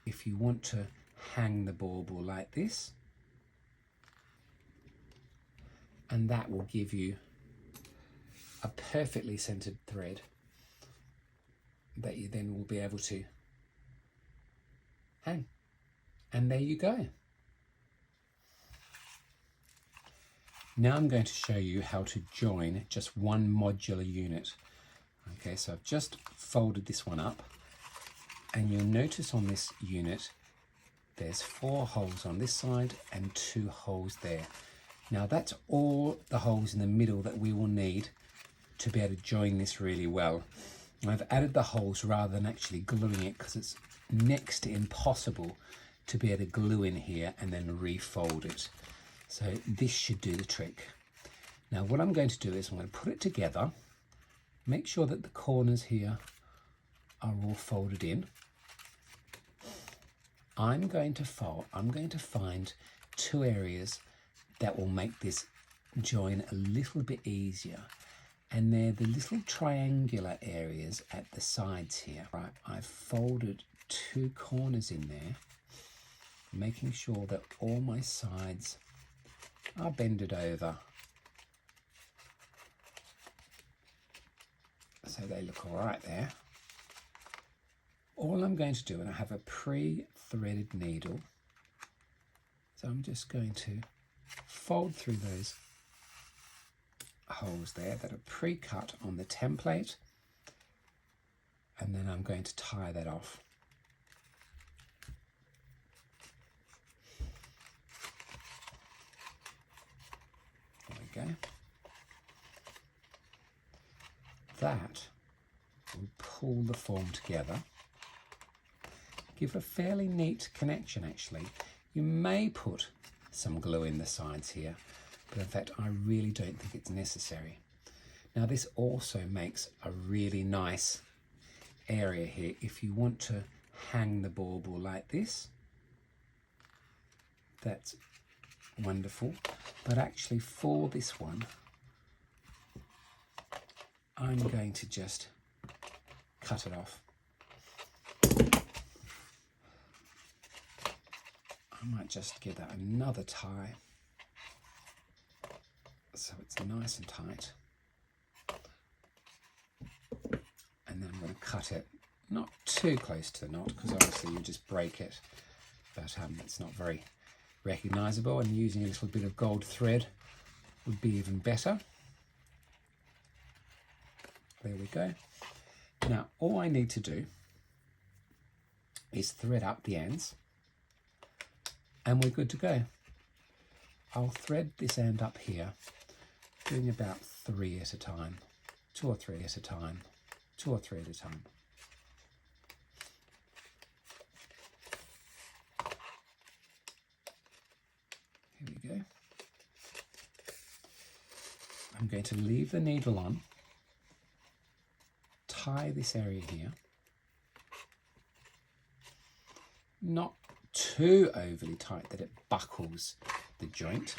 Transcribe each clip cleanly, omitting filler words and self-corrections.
if you want to hang the bauble like this, and that will give you a perfectly centered thread that you then will be able to hang. And there you go. Now I'm going to show you how to join just one modular unit. Okay, so I've just folded this one up, and you'll notice on this unit there's 4 holes on this side and 2 holes there. Now that's all the holes in the middle that we will need to be able to join this really well. I've added the holes rather than actually gluing it, because it's next to impossible to be able to glue in here and then refold it. So this should do the trick. Now what I'm going to do is I'm going to put it together, make sure that the corners here are all folded in. I'm going to find 2 areas that will make this join a little bit easier. And they're the little triangular areas at the sides here. Right, I've folded 2 corners in there, making sure that all my sides are bended over so they look all right there. All I'm going to do, and I have a pre-threaded needle, so I'm just going to fold through those holes there that are pre-cut on the template, and then I'm going to tie that off. There we go. That will pull the form together, give a fairly neat connection actually. You may put some glue in the sides here, but in fact I really don't think it's necessary. Now this also makes a really nice area here if you want to hang the bauble like this. That's wonderful, but actually for this one I'm going to just cut it off. I might just give that another tie so it's nice and tight. And then I'm going to cut it not too close to the knot, because obviously you just break it, but it's not very recognisable, and using a little bit of gold thread would be even better. There we go. Now all I need to do is thread up the ends, and we're good to go. I'll thread this end up here, doing about 3 at a time, 2 or 3 at a time, 2 or 3 at a time. Here we go. I'm going to leave the needle on, tie this area here, not too overly tight that it buckles the joint.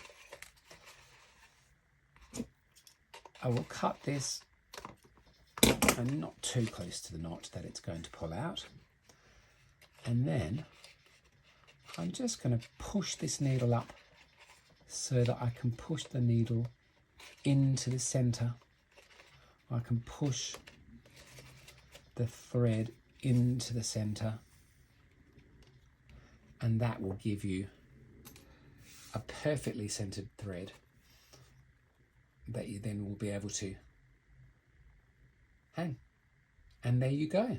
I will cut this and not too close to the knot that it's going to pull out, and then I'm just going to push this needle up so that I can push the needle into the center. I can push the thread into the center, and that will give you a perfectly centered thread that you then will be able to hang. And there you go.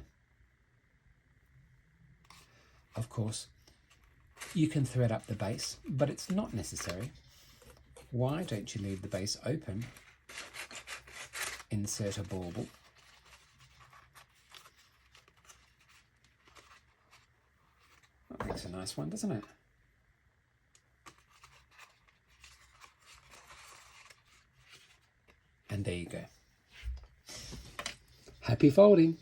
Of course, you can thread up the base, but it's not necessary. Why don't you leave the base open, insert a bauble, that makes a nice one, doesn't it? And there you go. Happy folding.